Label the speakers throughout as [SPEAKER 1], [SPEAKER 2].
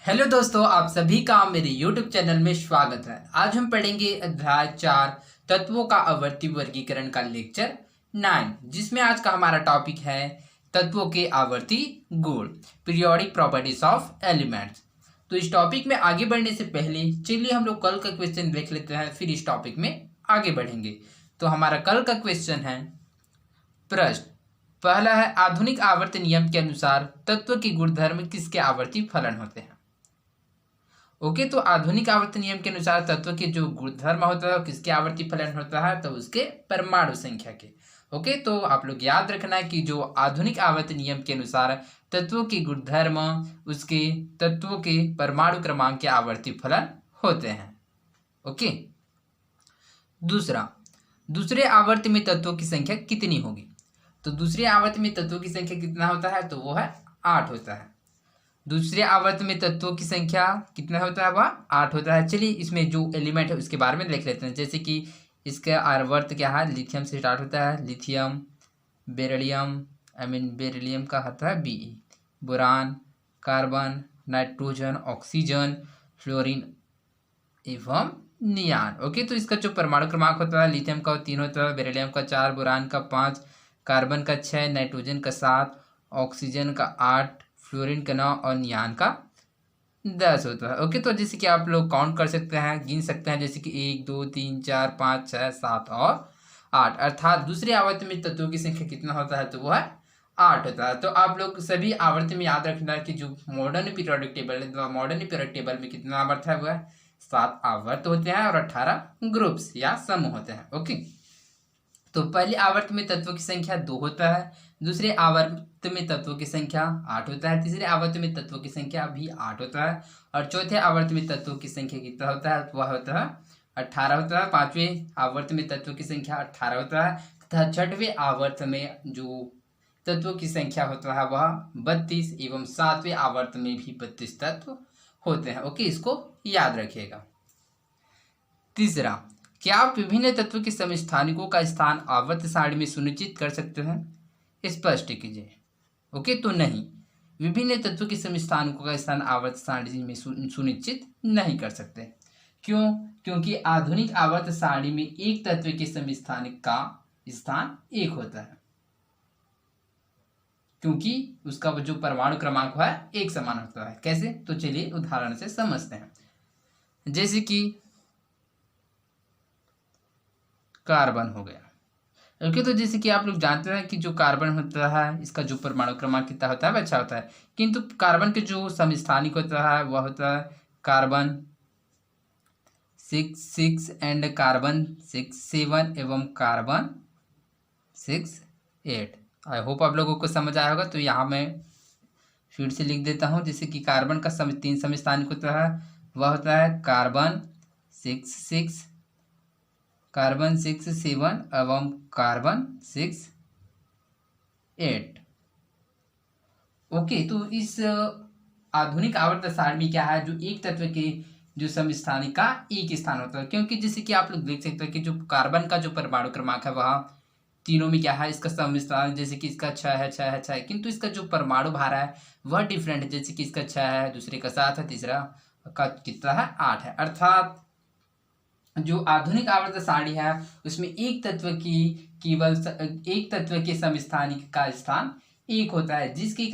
[SPEAKER 1] Hello दोस्तों, आप सभी का मेरे YouTube चैनल में स्वागत है। आज हम पढ़ेंगे अध्याय 4 तत्वों का आवर्ती वर्गीकरण का लेक्चर 9, जिसमें आज का हमारा टॉपिक है तत्वों के आवर्ती गुण, पीरियोडिक प्रॉपर्टीज ऑफ एलिमेंट्स। तो इस टॉपिक में आगे बढ़ने से पहले चलिए हम लोग कल का क्वेश्चन देख लेते हैं, फिर इस टॉपिक में आगे बढ़ेंगे। तो हमारा कल का क्वेश्चन है, प्रश्न पहला है, आधुनिक आवर्त नियम के अनुसार तत्व के गुणधर्म किसके आवर्ती फलन होते हैं। ओके, तो आधुनिक आवर्त नियम के अनुसार तत्व के जो गुणधर्म होता है किसके आवर्ती फलन होता है, तो उसके परमाणु संख्या के। ओके, तो आप लोग याद रखना है कि जो आधुनिक आवर्त नियम के अनुसार तत्वों के गुणधर्म उसके तत्वों के परमाणु क्रमांक के आवर्ती फलन होते हैं। ओके, दूसरे आवर्त में तत्वों की संख्या कितनी होगी। तो दूसरे आवर्त में तत्वों की संख्या कितना होता है, तो वो है 8 होता है। दूसरे आवर्त में तत्वों की संख्या कितना होता है, वह 8 होता है। चलिए इसमें जो एलिमेंट है उसके बारे में देख लेते हैं। जैसे कि इसका आवर्त क्या है, लिथियम से स्टार्ट होता है, लिथियम, बेरिलियम, बेरिलियम का होता है Be, boron, carbon, nitrogen, oxygen, fluorine एवं नियान। ओके, तो इसका जो परमाणु क्रमांक होता है, लिथियम का 3 होता है, बेरिलियम का 4, बोरान का 5, कार्बन का 6, नाइट्रोजन का 7, ऑक्सीजन का 8, फ्लोरीन का 9 और नियान का 10 होता है। ओके, तो जैसे कि आप लोग काउंट कर सकते हैं, गिन सकते हैं, जैसे कि 1 2 3 4 5 6 7 और 8, अर्थात दूसरे आवर्त में तत्वों की संख्या कितना होता है, तो वो है 8 होता है। तो आप लोग सभी आवर्त में याद रखना है कि जो मॉडर्न पीरियोडिक टेबल है, तो मॉडर्न पीरियोडिक टेबल में कितना आवर्त है, वो है 7 आवर्त होते हैं और 18 ग्रुप्स या समूह होते हैं। ओके, तो पहले आवर्त में तत्वों की संख्या 2 होता है, दूसरे आवर्त में तत्वों की संख्या 8 होता है, तीसरे आवर्त में तत्वों की संख्या भी 8 होता है और चौथे आवर्त में तत्वों की संख्या कितना होता है, वह होता है 18 होता है। पांचवें आवर्त में तत्वों की संख्या 18 होता है तथा छठवें आवर्त में जो तत्वों की संख्या होता है वह 32 एवं सातवें आवर्त में भी 32 तत्व होते हैं। ओके, इसको याद रखिएगा। तीसरा, क्या आप विभिन्न तत्वों के समस्थानिकों का स्थान आवर्त सारणी में सुनिश्चित कर सकते हैं, स्पष्ट कीजिए। ओके, तो नहीं, विभिन्न तत्वों के समस्थानिकों का स्थान आवर्त सारणी में सुनिश्चित नहीं कर सकते। क्यों? क्योंकि आधुनिक आवर्त सारणी में एक तत्व के समस्थानिक का स्थान 1 होता है, क्योंकि उसका जो परमाणु क्रमांक है 1 समान होता है। कैसे? तो चलिए उदाहरण से समझते हैं। जैसे कि कार्बन हो गया। ओके, तो जैसे कि आप लोग जानते हैं कि जो कार्बन होता है इसका जो परमाणु क्रमांक कितना होता है, अच्छा होता है, किंतु कार्बन के जो समस्थानिक होता है वह होता है कार्बन 6 एंड कार्बन 6 एवं कार्बन 6 आई होप आप लोगों को समझ आया होगा। तो यहाँ मैं फिर से लिख देता हूँ। जैसे कि कार्बन का 3 समस्थानिक होता है, वह होता है कार्बन 6 कार्बन 6 एवं कार्बन 6 ओके, तो इस आधुनिक आवर्त सारणी में क्या है, जो एक तत्व के जो समस्थानिक का एक स्थान होता है, क्योंकि जैसे कि आप लोग देख सकते हैं कि जो कार्बन का जो परमाणु क्रमांक है वह तीनों में क्या है, इसका समस्थान, जैसे कि इसका 6 है, 6 है, 6 है, किंतु इसका जो परमाणु भार है वह डिफरेंट है। जैसे कि इसका 6 है, दूसरे का 7 है, तीसरा का कितना है, 8 है। अर्थात जो आधुनिक आवर्त सारणी है उसमें एक तत्व की केवल एक तत्व के समस्थानिक का स्थान 1 होता है, जिसके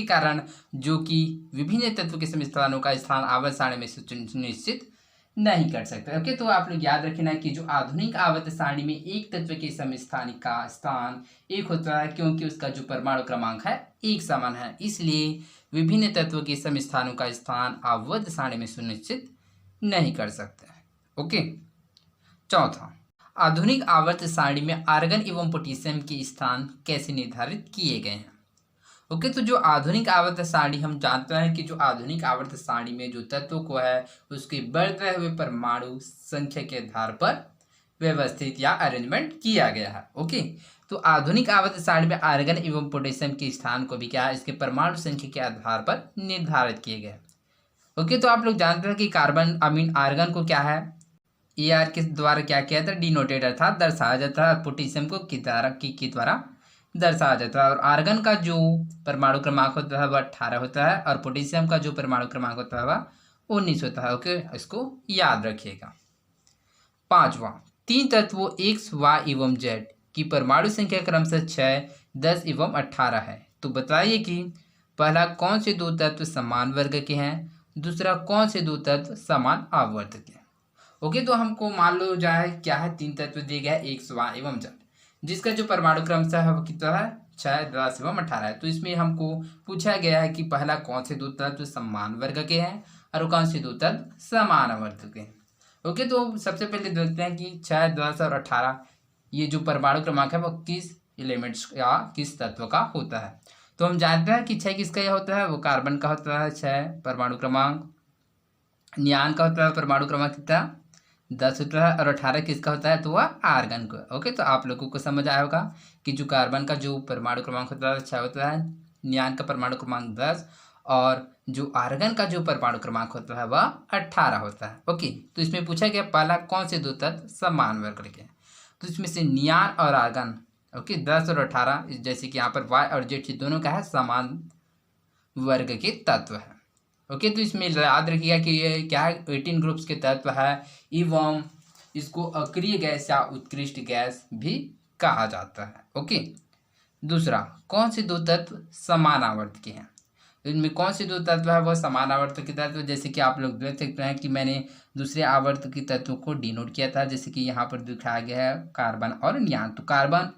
[SPEAKER 1] कारण जो कि विभिन्न तत्व के समस्थानों का स्थान आवर्त सारणी में सुनिश्चित नहीं कर सकते। ओके, तो आप लोग याद रखना कि जो आधुनिक आवर्त सारणी में एक तत्व के समस्थानिक का स्थान 1 होता है, क्योंकि उसका जो परमाणु क्रमांक है 1 समान है, इसलिए विभिन्न तत्वों के समस्थानों का स्थान आवर्त सारणी में सुनिश्चित नहीं कर सकते। ओके, चौथा, आधुनिक आवर्त सारणी में आर्गन एवं पोटेशियम के स्थान कैसे निर्धारित किए गए हैं। ओके, तो जो आधुनिक आवर्त सारणी हम जानते हैं कि जो आधुनिक आवर्त सारणी में जो तत्व को है उसके बढ़ते हुए परमाणु संख्या के आधार पर व्यवस्थित या अरेंजमेंट किया गया है। ओके, तो आधुनिक आवर्त सारणी में आर्गन एवं पोटेशियम के स्थान को भी क्या है, इसके परमाणु संख्या के आधार पर निर्धारित किए गए। ओके, तो आप लोग जानते हैं कि आर्गन को क्या है, AR के द्वारा क्या किया था, डिनोटेड अर्थात दर्शाया जाता है, पोटेशियम को के द्वारा दर्शाया जाता है। और आर्गन का जो परमाणु क्रमांक होता है वह 18 होता है और पोटेशियम का जो परमाणु क्रमांक होता है वह 19 होता है। ओके, इसको याद रखिएगा। पांचवा, तीन तत्वों एक्स वाई एवं जेड की परमाणु संख्या क्रमशः 6, 10 एवं 18 है। तो बताइए कि पहला कौन से दो तत्व समान वर्ग के हैं, दूसरा कौन से दो तत्व समान आवर्त के हैं। ओके, तो हमको मान लो जाए क्या है, तीन तत्व दिए गए एक्स वाई एवं जेड, जिसका जो परमाणु क्रमशः है वो कितना है, 6, 10 एवं 18 है। तो इसमें हमको पूछा गया है कि पहला कौन से दो तत्व समान वर्ग के हैं और कौन से दो तत्व समान आवर्त के हैं। ओके, तो सबसे पहले देखते हैं कि 6, 10 और 18 ये जो परमाणु क्रमांक है वो किस एलिमेंट्स या किस तत्व का होता है। तो हम जानते हैं कि 6 किसका यह होता है, वो कार्बन का होता है 6 परमाणु क्रमांक। नियान का होता है परमाणु क्रमांक कितना, 10 होता है। और 18 किसका होता है, तो वह आर्गन का। ओके, तो आप लोगों को समझ आया होगा कि जो कार्बन का जो परमाणु क्रमांक होता है 6 होता है, नियान का परमाणु क्रमांक 10 और जो आर्गन का जो परमाणु क्रमांक होता है वह 18 होता है। ओके, तो इसमें पूछा गया पहला कौन से दो तत्व समान वर्ग के हैं। तो इसमें से नियान और आर्गन, ओके, 10 और 18, जैसे कि यहाँ पर वाई और जेड दोनों का है समान वर्ग के तत्व है। ओके, तो इसमें याद रखिएगा कि ये क्या है, 18 ग्रुप्स के तत्व है एवं इसको अक्रिय गैस या उत्कृष्ट गैस भी कहा जाता है। ओके, दूसरा कौन से दो तत्व समान आवर्त के हैं। तो इनमें कौन से दो तत्व है वह समान आवर्त के तत्व, जैसे कि आप लोग देख सकते हैं कि मैंने दूसरे आवर्त के तत्वों को डिनोट किया था, जैसे कि यहाँ पर दिखाया गया है कार्बन और नियान। तो कार्बन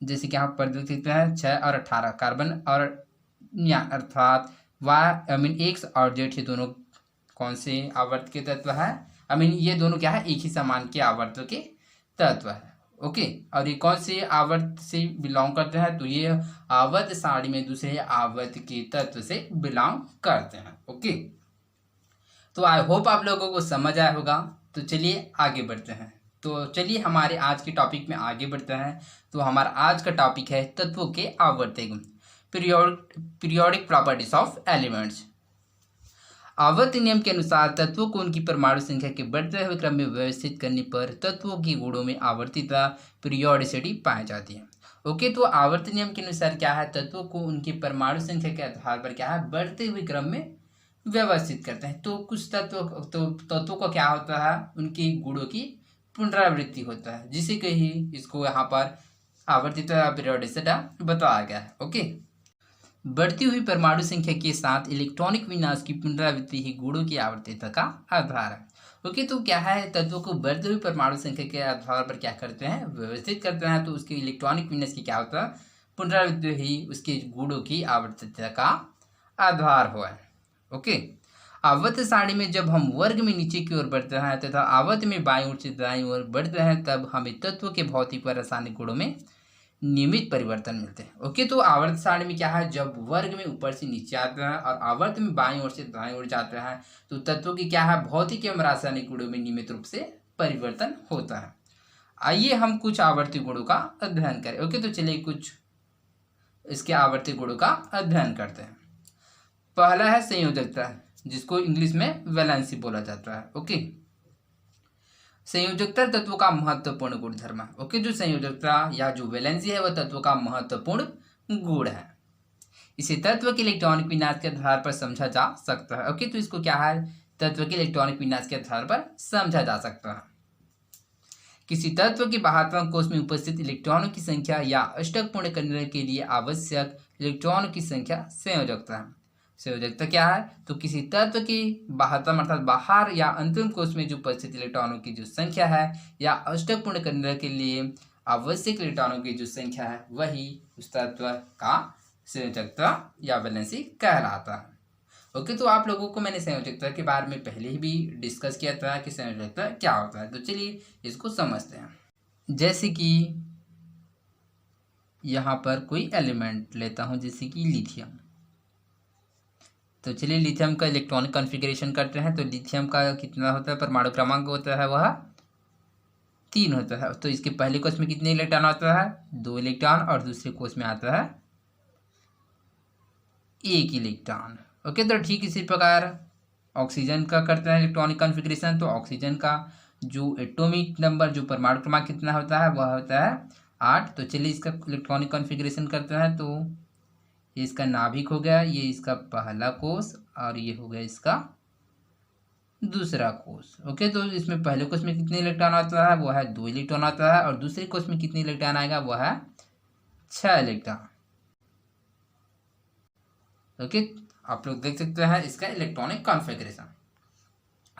[SPEAKER 1] जैसे कि यहाँ पर देख सकते हैं 6 और 18, कार्बन और नियान अर्थात एक्स और जेड ये दोनों कौन से आवर्त के तत्व है, ये दोनों क्या है, एक ही समान के आवर्त के तत्व है। ओके, और ये कौन से आवर्त से बिलोंग करते हैं, तो ये आवर्त सारणी में दूसरे आवर्त के तत्व से बिलोंग करते हैं। ओके, तो आई होप आप लोगों को समझ आया होगा। तो चलिए आगे बढ़ते हैं। तो चलिए हमारे आज के टॉपिक में आगे बढ़ते हैं। तो हमारा आज का टॉपिक है तत्वों के आवर्त गुण, पीरियोडिक प्रॉपर्टीज ऑफ एलिमेंट्स। आवर्त नियम के अनुसार तत्वों को उनकी परमाणु संख्या के बढ़ते हुए क्रम में व्यवस्थित करने पर तत्वों के गुणों में आवर्तिता पीरियोडिसिटी पाई जाती है। ओके, तो आवर्त नियम के अनुसार क्या है, तत्वों को उनकी परमाणु संख्या के आधार पर क्या है, बढ़ते हुए क्रम में व्यवस्थित करते हैं। तो कुछ तत्वों का क्या होता है, उनके गुणों की पुनरावृत्ति होता है, जिसे कही इसको यहाँ पर आवर्तिता पीरियोडिसिटी बताया गया है। ओके, बढ़ती हुई परमाणु संख्या के साथ इलेक्ट्रॉनिक विन्यास की पुनरावृत्ति ही गुणों की आवर्तिता का आधार है। ओके, तो क्या है, तत्वों को बढ़ती हुई परमाणु संख्या के आधार पर क्या करते हैं, व्यवस्थित करते हैं। तो उसके इलेक्ट्रॉनिक विन्यास की क्या होता है, पुनरावृत्ति ही उसके गुणों की आवर्तिता का आधार हुआ है। ओके, आवर्त सारणी में जब हम वर्ग में नीचे की ओर बढ़ते हैं तथा आवर्त में बाईं ओर से दाईं ओर बढ़ते हैं, तब हमें तत्व के भौतिक व रासायनिक गुणों में नियमित परिवर्तन मिलते हैं। ओके, तो आवर्त सारणी में क्या है, जब वर्ग में ऊपर से नीचे आते हैं और आवर्त में बाईं ओर से दाईं ओर जाते हैं, तो तत्वों की क्या है, भौतिक एवं रासायनिक गुणों में नियमित रूप से परिवर्तन होता है। आइए हम कुछ आवर्ती गुणों का अध्ययन करें। ओके, तो चलिए कुछ इसके आवर्ती गुणों का अध्ययन करते हैं। पहला है संयोजकता, जिसको इंग्लिश में वैलेंसी बोला जाता है। ओके, संयोजकता तत्व का महत्वपूर्ण गुणधर्म है। ओके, जो संयोजकता या जो वैलेंसी है वह तत्व का महत्वपूर्ण गुण है। इसे तत्व के इलेक्ट्रॉनिक विन्यास के आधार पर समझा जा सकता है। ओके, तो इसको क्या है, तत्व के इलेक्ट्रॉनिक विन्यास के आधार पर समझा जा सकता है। किसी तत्व के बाह्यतम कोश में उपस्थित इलेक्ट्रॉनों की संख्या या अष्टक पूर्ण करने के लिए आवश्यक इलेक्ट्रॉनों की संख्या संयोजकता है। संयोजकता क्या है, तो किसी तत्व की बाह्यतम अर्थात बाहर या अंतिम कोश में जो उपस्थित इलेक्ट्रॉनों की जो संख्या है या अष्टक पूर्ण करने के लिए आवश्यक इलेक्ट्रॉनों की जो संख्या है वही उस तत्व का संयोजकता या वैलेंसी कहलाता है। ओके, तो आप लोगों को मैंने संयोजकता के बारे में पहले ही भी डिस्कस किया था कि संयोजकता क्या होता है। तो चलिए इसको समझते हैं। जैसे कि यहाँ पर कोई एलिमेंट लेता हूँ, जैसे कि लिथियम। तो चलिए लिथियम का इलेक्ट्रॉनिक कॉन्फ़िगरेशन करते हैं। तो लिथियम का कितना होता है, परमाणु क्रमांक होता है वह 3 होता है। तो इसके पहले कोश में कितने इलेक्ट्रॉन आता है, 2 इलेक्ट्रॉन, और दूसरे कोश में आता है 1 इलेक्ट्रॉन। ओके, तो ठीक इसी प्रकार ऑक्सीजन का करते हैं इलेक्ट्रॉनिक कॉन्फ़िगरेशन। तो ऑक्सीजन का जो एटॉमिक नंबर, जो परमाणु क्रमांक कितना होता है, वह होता है 8। तो चलिए इसका इलेक्ट्रॉनिक कॉन्फ़िगरेशन करते हैं। तो ये इसका नाभिक हो गया, ये इसका पहला कोष और ये हो गया इसका दूसरा कोष। ओके, तो इसमें पहले कोष में कितने इलेक्ट्रॉन आता है, वो है 2 इलेक्ट्रॉन आता है, और दूसरे कोष में कितने इलेक्ट्रॉन आएगा, वो है 6 इलेक्ट्रॉन। ओके, आप लोग देख सकते हैं इसका इलेक्ट्रॉनिक कॉन्फ़िगरेशन।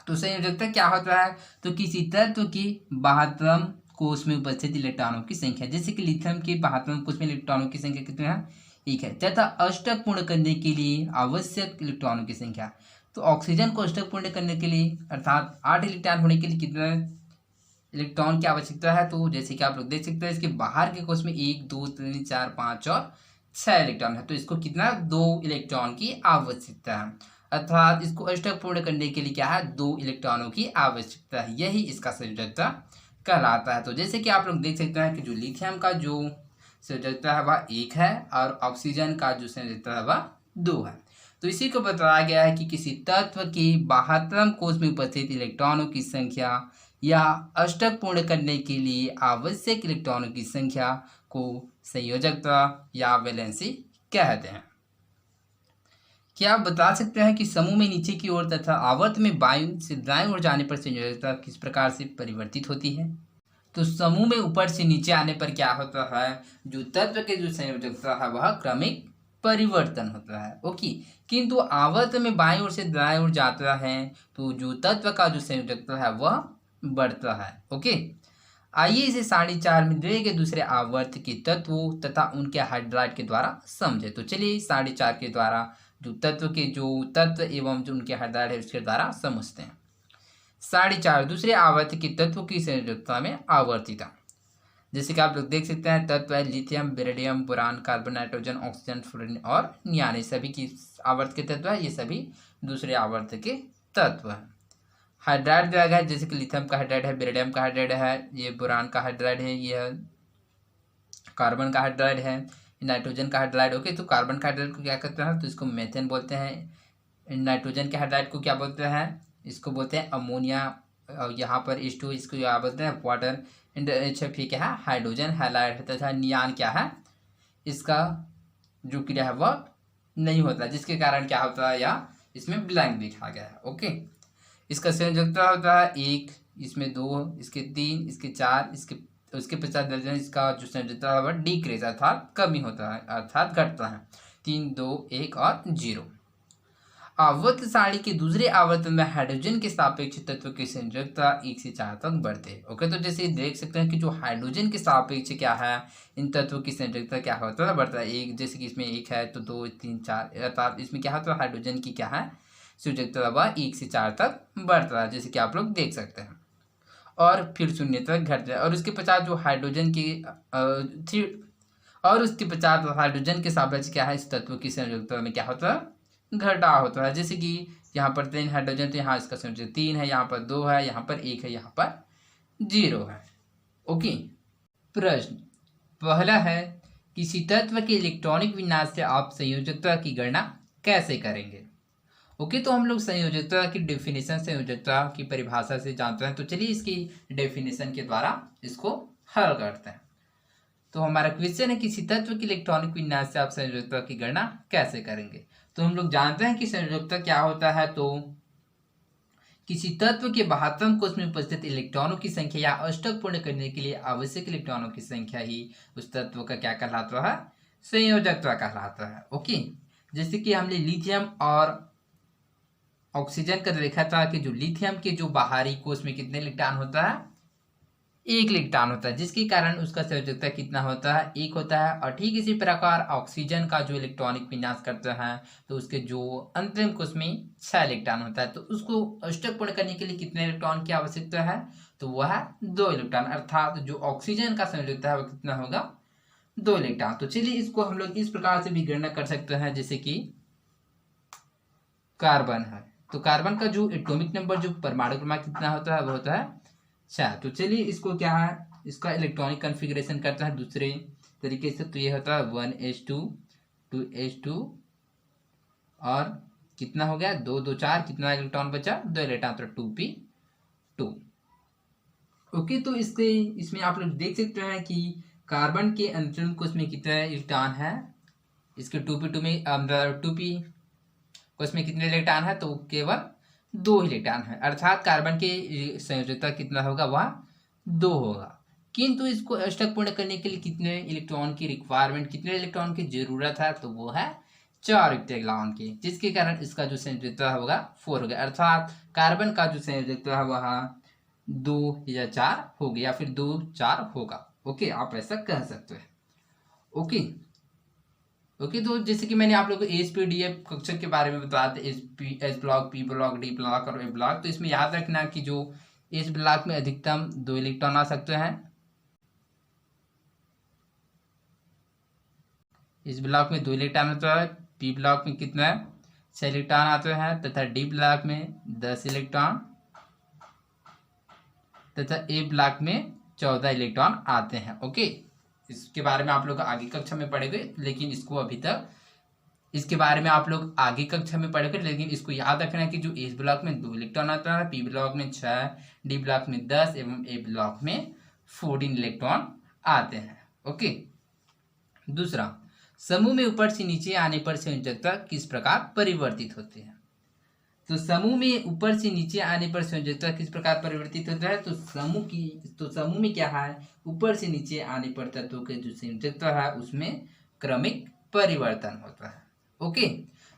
[SPEAKER 1] तो संयोजकता क्या होता है, तो किसी तत्व की 72वें कोष में उपस्थित इलेक्ट्रॉनों की संख्या, जैसे कि लिथियम के 72वें कोष में इलेक्ट्रॉनों की संख्या कितनी है, 1 है, तथा अष्टक पूर्ण करने के लिए आवश्यक इलेक्ट्रॉनों की संख्या। तो ऑक्सीजन को अष्टक पूर्ण करने के लिए अर्थात 8 इलेक्ट्रॉन होने के लिए कितने इलेक्ट्रॉन की आवश्यकता है, तो जैसे कि आप लोग देख सकते हैं इसके बाहर के कोष में 1 2 3 4 5 और 6 इलेक्ट्रॉन है, तो इसको कितना 2 इलेक्ट्रॉन की आवश्यकता है, अर्थात इसको अष्टक पूर्ण करने के लिए क्या है, 2 इलेक्ट्रॉनों की आवश्यकता है, यही इसका संयोजकता कहलाता है। तो जैसे कि आप लोग देख सकते हैं कि जो लिथियम का जो संयोजकता है वह 1 है और ऑक्सीजन का जो संयोजकता है वह 2 है। तो इसी को बताया गया है कि किसी तत्व के 72वें कोष में उपस्थित इलेक्ट्रॉनों की संख्या या अष्टक पूर्ण करने के लिए आवश्यक इलेक्ट्रॉनों की संख्या को संयोजकता या वैलेंसी कहते हैं। क्या आप बता सकते हैं कि समूह में नीचे की ओर तथा आवर्त में बाईं से दाईं ओर जाने पर संयोजकता किस प्रकार से परिवर्तित होती है? तो समूह में ऊपर से नीचे आने पर क्या होता है, जो तत्व के जो संयोजकता है वह क्रमिक परिवर्तन होता है। ओके, किंतु आवर्त में बाईं ओर से दाईं ओर जाता है तो जो तत्व का जो संयोजकता है वह बढ़ता है। ओके, आइए इसे 4.5 में दिए गए दूसरे आवर्त के तत्वों तथा उनके हाइड्राइड के द्वारा समझे। तो चलिए 4.5 के द्वारा जो तत्व एवं जो उनके हाइड्राइड है उसके द्वारा समझते हैं। 4.5 दूसरे आवर्त के तत्वों की संयोजकता में आवर्तिता, जैसे कि आप लोग देख सकते हैं तत्व है lithium, beryllium, boron, carbon, nitrogen, oxygen, fluorine और नियान, ये सभी की आवर्त के तत्व है, ये सभी दूसरे आवर्त के तत्व हैं। हाइड्राइड दिया गया है, जैसे कि लिथियम का हाइड्राइड है, बेरिलियम का हाइड्राइड है, ये बोरान का हाइड्राइड है, ये कार्बन का हाइड्राइड है, नाइट्रोजन का हाइड्राइड। ओके, तो कार्बन का हाइड्राइड को क्या कहते हैं, तो इसको मेथेन बोलते हैं। नाइट्रोजन के हाइड्राइड को क्या बोलते हैं, इसको बोलते हैं अमोनिया, और यहाँ पर H2 इसको क्या बोलते हैं, वाटर। एंड H क्या है, हाइड्रोजन हैलाइड है, तथा नियान क्या है, इसका जो क्रिया है वह नहीं होता, जिसके कारण क्या होता है, या इसमें ब्लैंक लिखा गया है। ओके, इसका संयोजकता होता है 1, इसमें 2, इसके 3, इसके 4, उसके 50 दर्जन, इसका जो संयोजकता है वह डिक्रीज अर्थात कमी होता है, अर्थात घटता है। 3 2 1 और 0। आवर्त सारणी के दूसरे आवर्तन में हाइड्रोजन के सापेक्ष तत्व की संयोजकता 1 से 4 तक बढ़ते हैं। ओके, तो जैसे देख सकते हैं कि जो हाइड्रोजन के सापेक्ष क्या है, इन तत्वों की संयोजकता क्या होता है, बढ़ता है। 1 जैसे कि इसमें 1 है तो 2 3 4, अर्थात इसमें क्या होता है, हाइड्रोजन की क्या है संयोजकता वह 1 से 4 तक बढ़ता है, जैसे कि आप लोग देख सकते हैं, और फिर 0 तक घट जाए। और उसके 50 जो हाइड्रोजन की और उसके 50 हाइड्रोजन के सापेक्ष क्या है, इस तत्व की संयोजकता में क्या होता है, घटाव होता है। जैसे कि यहाँ पर 3 हाइड्रोजन, तो यहाँ इसका संयोजक 3 है, यहाँ पर 2 है, यहाँ पर 1 है, यहाँ पर 0 है। ओके, प्रश्न पहला है, किसी तत्व के इलेक्ट्रॉनिक विन्यास से आप संयोजकता की गणना कैसे करेंगे? ओके, तो हम लोग संयोजकता की डेफिनेशन, संयोजकता की परिभाषा से जानते हैं। तो चलिए इसकी डेफिनेशन के द्वारा इसको हल करते हैं। तो हमारा क्वेश्चन है, किसी तत्व के इलेक्ट्रॉनिक विन्यास से आप संयोजकता की गणना कैसे करेंगे? तो हम लोग जानते हैं कि संयोजकता क्या होता है, तो किसी तत्व के 72वें कोष में उपस्थित इलेक्ट्रॉनों की संख्या या अष्टक पूर्ण करने के लिए आवश्यक इलेक्ट्रॉनों की संख्या ही उस तत्व का क्या कहलाता है, संयोजकता कहलाता है। ओके, जैसे कि हमने लिथियम और ऑक्सीजन का देखा था कि जो लिथियम के जो बाहरी कोष में कितने इलेक्ट्रॉन होता है, 1 इलेक्ट्रॉन होता है, जिसके कारण उसका संयोजकता कितना होता है, 1 होता है। और ठीक इसी प्रकार ऑक्सीजन का जो इलेक्ट्रॉनिक विन्यास करता है तो उसके जो अंतरिम कोष में 6 इलेक्ट्रॉन होता है, तो उसको अष्टक पूर्ण करने के लिए कितने इलेक्ट्रॉन की आवश्यकता है, तो वह है 2 इलेक्ट्रॉन, अर्थात जो ऑक्सीजन का संयोजकता है वह कितना होगा, 2 इलेक्ट्रॉन। तो चलिए इसको हम लोग इस प्रकार से भी गणना कर सकते हैं, जैसे कि कार्बन है, तो कार्बन का जो एटॉमिक नंबर, जो परमाणु क्रमांक कितना होता है, वो होता है 6। तो चलिए इसको क्या है, इसका इलेक्ट्रॉनिक कॉन्फ़िगरेशन करते हैं दूसरे तरीके से। तो ये होता है 1s2 2s2 और कितना हो गया, 2 2 4, कितना इलेक्ट्रॉन बचा, 2 इलेक्ट्रॉन, तो 2p2। ओके, तो इसमें आप लोग देख सकते हैं कि कार्बन के अनुचरण कोष में कितने इलेक्ट्रॉन है, इसके 2p2 में 2p कोष में कितने इलेक्ट्रॉन है, तो केवल 2 इलेक्ट्रॉन है, अर्थात कार्बन की संयोजकता कितना होगा, वह 2 होगा। किंतु इसको अष्टक पूर्ण करने के लिए कितने इलेक्ट्रॉन की रिक्वायरमेंट, कितने इलेक्ट्रॉन की जरूरत है, तो वो है 4 इलेक्ट्रॉन की, जिसके कारण इसका जो संयोजकता होगा 4 होगा, अर्थात कार्बन का जो संयोजकता है वह 2 या 4 होगी, या फिर 2 4 होगा। ओके, आप ऐसा कह सकते हैं। ओके ओके, तो जैसे कि मैंने आप लोगों को एसपीडीएफ कक्षा के बारे में बताया था, S block, P block, D block और ए ब्लॉक। तो इसमें याद रखना कि जो इस ब्लॉक में अधिकतम 2 इलेक्ट्रॉन आ सकते हैं, इस ब्लॉक में 2 इलेक्ट्रॉन आता है, पी ब्लॉक में कितना 6 इलेक्ट्रॉन आते हैं, तथा डी ब्लॉक में 10 इलेक्ट्रॉन, तथा ए ब्लॉक में 14 इलेक्ट्रॉन आते हैं। ओके, इसके बारे में आप लोग आगे कक्षा में पढ़ेंगे, लेकिन इसको अभी तक इसके बारे में आप लोग आगे कक्षा में पढ़ेंगे, लेकिन इसको याद रखना है कि जो इस ब्लॉक में 2 इलेक्ट्रॉन आता है, पी ब्लॉक में 6, डी ब्लॉक में 10 एवं ए ब्लॉक में 14 इलेक्ट्रॉन आते हैं। ओके, दूसरा, समूह में ऊपर से नीचे आने पर संयोजकता किस प्रकार परिवर्तित होती है। तो समूह में ऊपर से नीचे आने पर संयोजकता किस प्रकार परिवर्तित होता है, तो समूह में क्या है, ऊपर से नीचे आने पर तत्वों के जो संयोजकता है उसमें क्रमिक परिवर्तन होता है। ओके,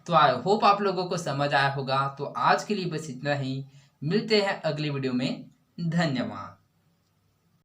[SPEAKER 1] तो आई होप आप लोगों को समझ आया होगा। तो आज के लिए बस इतना ही, मिलते हैं अगली वीडियो में, धन्यवाद।